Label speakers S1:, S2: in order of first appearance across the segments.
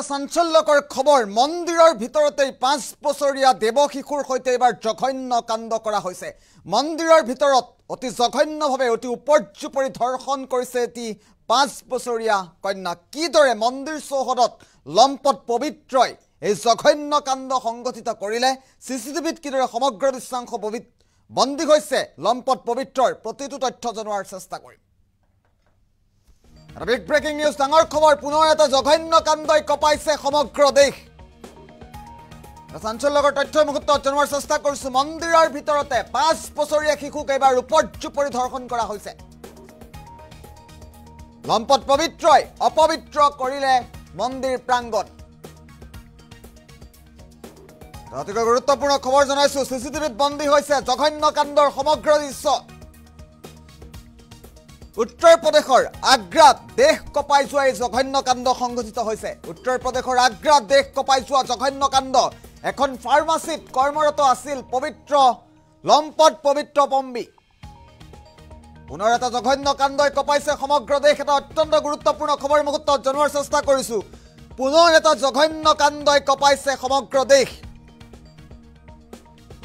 S1: চাঞ্চল্যকৰ খবৰ মন্দিৰৰ ভিতৰতেই 5 বছৰীয়া দেৱশিশুৰ সৈতে এবাৰ জঘন্য কাণ্ড কৰা হৈছে মন্দিৰৰ ভিতৰত অতি জঘন্যভাৱে অতি উপৰ্যুপৰি ধৰ্ষণ কৰিছে এটি 5 বছৰীয়া কন্যা কিদৰে মন্দিৰ চৌহদত লম্পট পবিত্ৰই এই জঘন্য কাণ্ড সংগঠিত কৰিলে সিসিটিভিত কিদৰে সমগ্ৰ দৃশ্যাংশ বন্দী হৈছে লম্পট পবিত্ৰৰ প্ৰতিটো তথ্য জনোৱাৰ চেষ্টা কৰিম বিগ ব্ৰেকিং নিউজ ডাঙৰ খবৰ পুনৰ এটা জঘন্য কাণ্ডই কপাইছে সমগ্ৰ দেশ চাঞ্চল্যকৰ তথ্য মুহূৰ্তত জনোৱাৰ চেষ্টা কৰিছো মন্দিৰৰ ভিতৰতে 5 বছৰীয়া শিশুক এবাৰ উপৰ্যুপৰি ধৰ্ষণ কৰা হৈছে লম্পট পবিত্ৰই অপবিত্ৰ কৰিলে মন্দিৰ প্ৰাংগণ অতিকৈ গুৰুত্বপূৰ্ণ খবৰ জনাইছো সিসিটিভিত বন্দী হৈছে জঘন্য কাণ্ডৰ সমগ্ৰ দৃশ্য উত্তৰ প্ৰদেশৰ আগ্ৰাত দেশ কপাই যোৱা এই জঘন্য কাণ্ড সংঘটিত হৈছে উত্তৰ প্ৰদেশৰ আগ্ৰাত দেশ কপাই যোৱা জঘন্য কাণ্ড এখন ফাৰ্মাসীত কৰ্মৰত আছিল পবিত্ৰ লম্পট পবিত্ৰ পম্বী পুনৰ এটা জঘন্য কাণ্ডই কপাইছে সমগ্ৰ দেশ এটা অত্যন্ত গুৰুত্বপূৰ্ণ খবৰ মুহূৰ্তত জনোৱাৰ চেষ্টা কৰিছো পুনৰ এটা জঘন্য কাণ্ডই কপাইছে সমগ্ৰ দেশ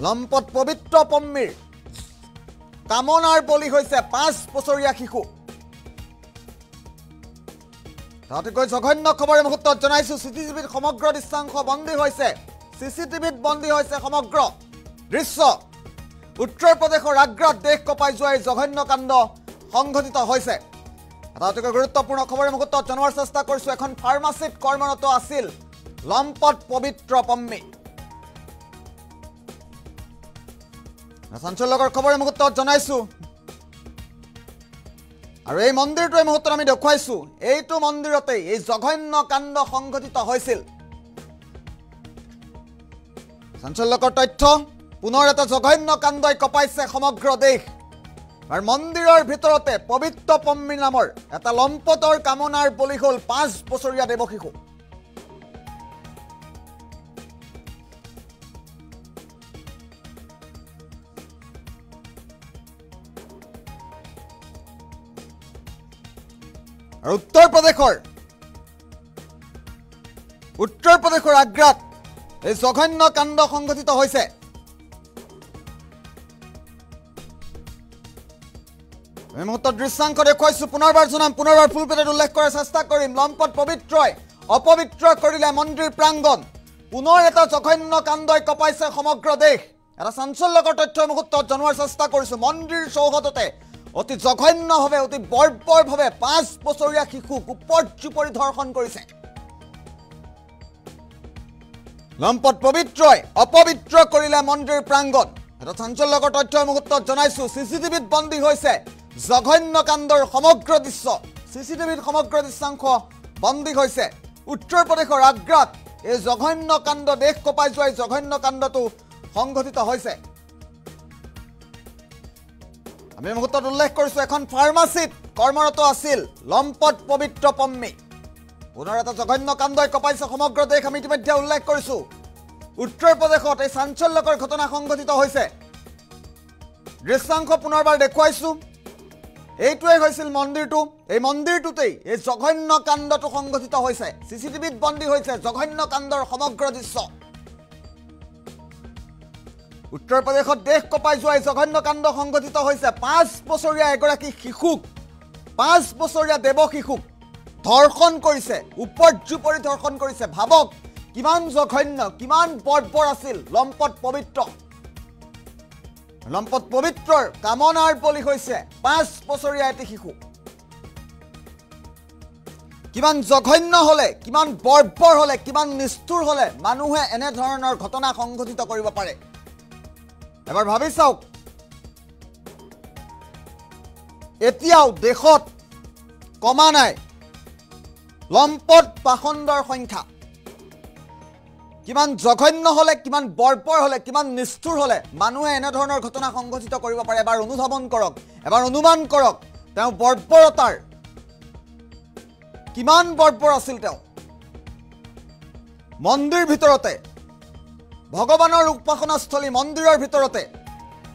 S1: লম্পট পবিত্ৰ পম্বীৰ কামনাৰ বলি হৈছে 5 বছৰীয়া শিশু তাতকৈ জঘন্য খবৰ মুহূৰ্তত জনাইছো সিসিটিভিত সমগ্ৰ দৃশ্যাংশ বন্দী হৈছে সিসিটিভিত বন্দী হৈছে সমগ্ৰ দৃশ্য উত্তৰ প্ৰদেশৰ আগ্ৰাত দেশ কপাই যোৱা এই জঘন্য কাণ্ড সংঘটিত হৈছে তাতকৈ গুৰুত্বপূৰ্ণ খবৰ মুহূৰ্তত জনোৱাৰ চেষ্টা কৰিছো এখন ফাৰ্মাসীত কৰ্মৰত আছিল লম্পট পবিত্ৰ পম্বী চাঞ্চল্যকৰ খবৰ মুহূৰ্তত জনাইছো আৰু এই মন্দিৰটো এই মুহূৰ্তত আমি দেখুৱাইছো এইটো মন্দিৰতেই এই জঘন্য কাণ্ড সংঘটিত হৈছিল চাঞ্চল্যকৰ তথ্য পুনৰ এটা জঘন্য কাণ্ডই কপাইছে সমগ্ৰ দেশ আৰু মন্দিৰৰ ভিতৰতে পবিত্ৰ পম্বী নামৰ এটা লম্পটৰ কামনাৰ বলি হ'ল 5 বছৰীয়া দেৱশিশু আৰু উত্তৰ প্ৰদেশৰ আগ্ৰাত এই জঘন্য কাণ্ড সংঘটিত হৈছে এই মুহূৰ্তত দৃশ্যাংশ দেখুৱাইছো পুনৰবাৰ জনাম পুনৰবাৰ ফুলপেটত উল্লেখ কৰাৰ চেষ্টা কৰিম লম্পট পবিত্ৰই অপবিত্ৰ কৰিলে মন্দিৰ প্ৰাংগণ পুনৰ এটা জঘন্য কাণ্ডই কপাইছে সমগ্ৰ দেশ এটা চাঞ্চল্যকৰ তথ্য মুহূৰ্তত জনোৱাৰ চেষ্টা কৰিছো মন্দিৰ চৌহদতে অতি জঘন্যভাৱে অতি বৰ্বৰভাৱে 5 বছৰীয়া শিশুক উপৰ্যুপৰি ধৰ্ষণ কৰিছে লম্পট পবিত্ৰই অপবিত্ৰ কৰিলে মন্দিৰ প্ৰাংগণ এটা চাঞ্চল্যকৰ তথ্য মুহূৰ্তত জনাইছো সিসিটিভিত বন্দী হৈছে জঘন্য কাণ্ডৰ সমগ্ৰ দৃশ্য সিসিটিভিত সমগ্ৰ দৃশ্যাংশ বন্দী হৈছে উত্তৰ প্ৰদেশৰ আগ্ৰাত এই জঘন্য কাণ্ড দেশ কপাই যোৱা জঘন্য কাণ্ডটো সংঘটিত হৈছে আমি মুহূৰ্তত উল্লেখ কৰিছো এখন ফাৰ্মাসীত কৰ্মৰত আছিল লম্পট পবিত্ৰ পম্বী পুনৰ এটা জঘন্য কাণ্ডই কপাইছে সমগ্ৰ দেশ আমি ইতিমধ্যে উল্লেখ কৰিছো উত্তৰ প্ৰদেশত এই চাঞ্চল্যকৰ ঘটনা সংঘটিত হৈছে দৃশ্যাংশ পুনৰবাৰ দেখুৱাইছো এইটোৱে হৈছিল মন্দিৰটো এই মন্দিৰটোতেই এই জঘন্য কাণ্ডটো সংঘটিত হৈছে সিসিটিভিত বন্দী হৈছে জঘন্য কাণ্ডৰ সমগ্ৰ দৃশ্য উত্তৰ প্ৰদেশত দেশ কপাই যোৱা জঘন্য কাণ্ড সংঘটিত হৈছে 5 বছৰীয়া এগৰাকী শিশুক 5 বছৰীয়া দেৱশিশুক ধৰ্ষণ কৰিছে উপৰ্যুপৰি ধৰ্ষণ কৰিছে ভাবক কিমান জঘন্য কিমান বৰ্বৰ আছিল লম্পট পবিত্ৰৰ কামনাৰ বলি হৈছে 5 বছৰীয়া এটি শিশু কিমান জঘন্য হলে কিমান বৰ্বৰ হলে কিমান নিষ্ঠুৰ হলে মানুহে এনে ধৰণৰ ঘটনা সংঘটিত কৰিব পাৰে এবাৰ ভাবি চাওক এতিয়াও দেশত কমা নাই লম্পট পাখণ্ডৰ সংখ্যা কিমান জঘন্য হলে কিমান বৰ্বৰ হলে কিমান নিষ্ঠুৰ হলে মানুহে এনে ধৰণৰ ঘটনা সংঘটিত কৰিব পাৰে এবাৰ অনুধাৱন কৰক এবাৰ অনুমান কৰক তেওঁ বৰ্বৰতাৰ কিমান বৰ্বৰ আছিল তেওঁ মন্দিৰ ভিতৰতে ভগৱানৰ উপাসনাস্থলী মন্দিৰৰ ভিতৰতে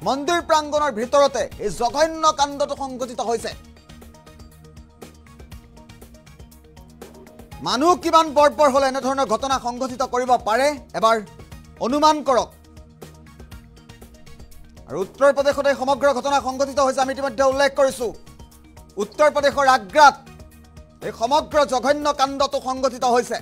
S1: মন্দিৰ প্ৰাংগণৰ ভিতৰতে এই জঘন্য কাণ্ডটো সংঘটিত হৈছে মানুহ কিমান বৰ্বৰ হলে এনেধৰণৰ ঘটনা সংঘটিত কৰিব পাৰে এবাৰ অনুমান কৰক। আৰু উত্তৰ প্ৰদেশত এই সমগ্ৰ ঘটনা সংঘটিত হৈছে। আমি ইতিমধ্যে উল্লেখ কৰিছোঁ উত্তৰ প্ৰদেশৰ আগ্ৰাত এই সমগ্ৰ জঘন্য কাণ্ডটো সংঘটিত হৈছে।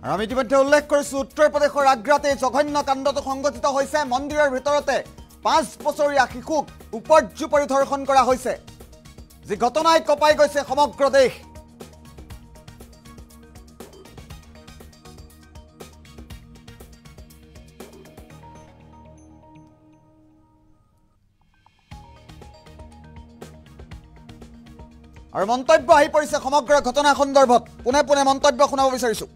S1: আৰু আমি ইতিমধ্যে উল্লেখ কৰিছোঁ উত্তৰ প্ৰদেশৰ আগ্ৰাতে জঘন্য কাণ্ডটো সংঘটিত হৈছে। মন্দিৰৰ ভিতৰতে 5 বছৰীয়া শিশুক উপৰ্যুপৰি ধৰ্ষণ কৰা হৈছে, যি ঘটনাই কঁপাই গৈছে সমগ্ৰ দেশ। আৰু মন্তব্য আহি পৰিছে সমগ্ৰ ঘটনা সন্দৰ্ভত। পুনে পুনে মন্তব্য শুনাব বিচাৰিছোঁ।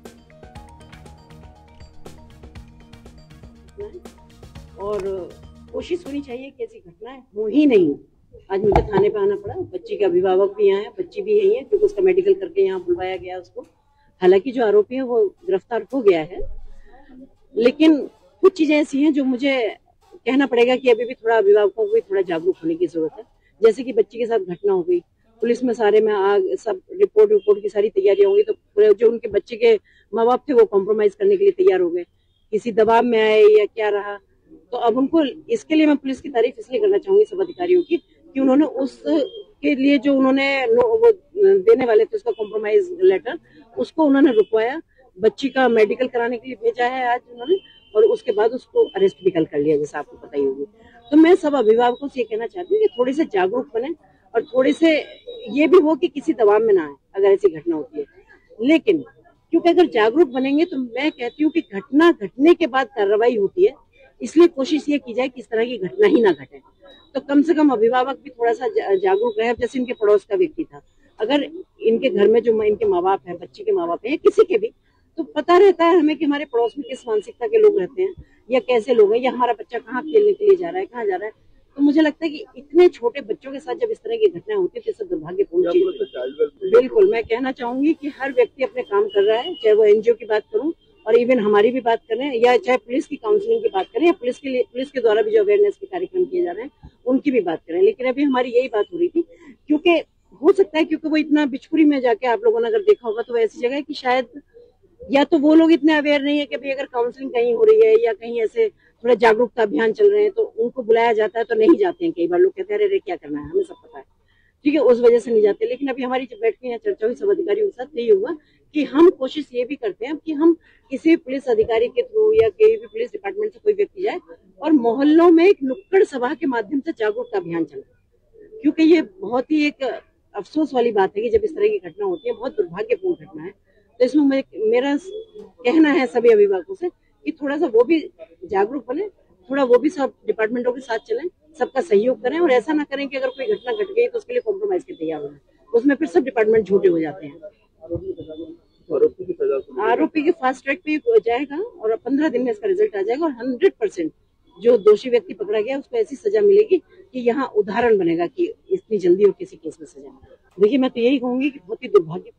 S2: और कोशिश होनी चाहिए कि ऐसी घटनाएं हो ही नहीं। आज मुझे थाने पे आना पड़ा, बच्ची के अभिभावक भी यहाँ है, बच्ची भी यही है क्योंकि उसका मेडिकल करके यहाँ बुलवाया गया उसको। हालांकि जो आरोपी है वो गिरफ्तार हो गया है, लेकिन कुछ चीजें ऐसी हैं जो मुझे कहना पड़ेगा कि अभी भी थोड़ा अभिभावकों को भी थोड़ा जागरूक होने की जरूरत है। जैसे कि बच्ची के साथ घटना हो गई, पुलिस में सारे में आग सब रिपोर्ट की सारी तैयारियां होंगी, तो जो उनके बच्चे के माँ बाप थे वो कॉम्प्रोमाइज करने के लिए तैयार हो गए, किसी दबाव में आए या क्या रहा। तो अब उनको इसके लिए मैं पुलिस की तारीफ इसलिए करना चाहूंगी सब अधिकारियों की कि उन्होंने उसके लिए जो उन्होंने वो देने वाले थे उसका कॉम्प्रोमाइज लेटर, उसको उन्होंने रुकवाया, बच्ची का मेडिकल कराने के लिए भेजा है आज उन्होंने, और उसके बाद उसको अरेस्ट भी कल कर लिया, जैसा आपको पता ही होगी। तो मैं सब अभिभावकों से ये कहना चाहती हूँ कि थोड़े से जागरूक बने और थोड़े से ये भी हो कि किसी दबाव में ना आए अगर ऐसी घटना होती है। लेकिन क्योंकि अगर जागरूक बनेंगे तो मैं कहती हूँ कि घटना घटने के बाद कार्रवाई होती है, इसलिए कोशिश ये की जाए कि इस तरह की घटना ही ना घटे। तो कम से कम अभिभावक भी थोड़ा सा जागरूक रहे। जैसे इनके पड़ोस का व्यक्ति था, अगर इनके घर में जो इनके माँ बाप है, बच्चे के माँ बाप है या किसी के भी, तो पता रहता है हमें कि हमारे पड़ोस में किस मानसिकता के लोग रहते हैं या कैसे लोग हैं, या हमारा बच्चा कहाँ खेलने के लिए जा रहा है, कहाँ जा रहा है। तो मुझे लगता है कि इतने छोटे बच्चों के साथ जब इस तरह की घटना होती है तो इससे दुर्भाग्यपूर्ण चीज। बिल्कुल मैं कहना चाहूंगी कि हर व्यक्ति अपने काम कर रहा है, चाहे वो एनजीओ की बात करूं और इवन हमारी भी बात करें, या चाहे पुलिस की काउंसलिंग की बात करें, या पुलिस के द्वारा भी जो अवेयरनेस के कार्यक्रम किए जा रहे हैं उनकी भी बात करें। लेकिन अभी हमारी यही बात हो रही थी, क्योंकि हो सकता है क्योंकि वो इतना बिचपुरी में जाके आप लोगों ने अगर देखा होगा तो ऐसी जगह है कि शायद या तो वो लोग इतने अवेयर नहीं है कि भाई अगर काउंसलिंग कहीं हो रही है या कहीं ऐसे थोड़ा जागरूकता अभियान चल रहे हैं तो उनको बुलाया जाता है तो नहीं जाते हैं। कई बार लोग कहते हैं अरे क्या करना है, हमें सब पता है, ठीक है, उस वजह से नहीं जाते। लेकिन अभी हमारी जब बैठ के यहाँ चर्चा हुई सब अधिकारियों के साथ, यही हुआ कि हम कोशिश ये भी करते हैं कि हम किसी भी पुलिस अधिकारी के थ्रू या कहीं भी पुलिस डिपार्टमेंट से कोई व्यक्ति जाए और मोहल्लों में एक नुक्कड़ सभा के माध्यम से जागरूकता अभियान चलाए, क्योंकि ये बहुत ही एक अफसोस वाली बात है कि जब इस तरह की घटना होती है, बहुत दुर्भाग्यपूर्ण घटना है। तो इसमें मेरा कहना है सभी अभिभावकों से कि थोड़ा सा वो भी जागरूक बने, थोड़ा वो भी सब डिपार्टमेंटों के साथ चलें, सबका सहयोग करें, और ऐसा ना करें कि अगर कोई घटना घट गई तो उसके लिए कॉम्प्रोमाइज के तैयार हो जाए, उसमें फिर सब डिपार्टमेंट झूठे हो जाते हैं। आरोपी के फास्ट ट्रैक पे जाएगा और 15 दिन में इसका रिजल्ट आ जाएगा, और 100% जो दोषी व्यक्ति पकड़ा गया उसको ऐसी सजा मिलेगी कि यहाँ उदाहरण बनेगा कि इतनी जल्दी और किसी केस में सजा। देखिए मैं तो यही कहूंगी कि बहुत ही दुर्भाग्य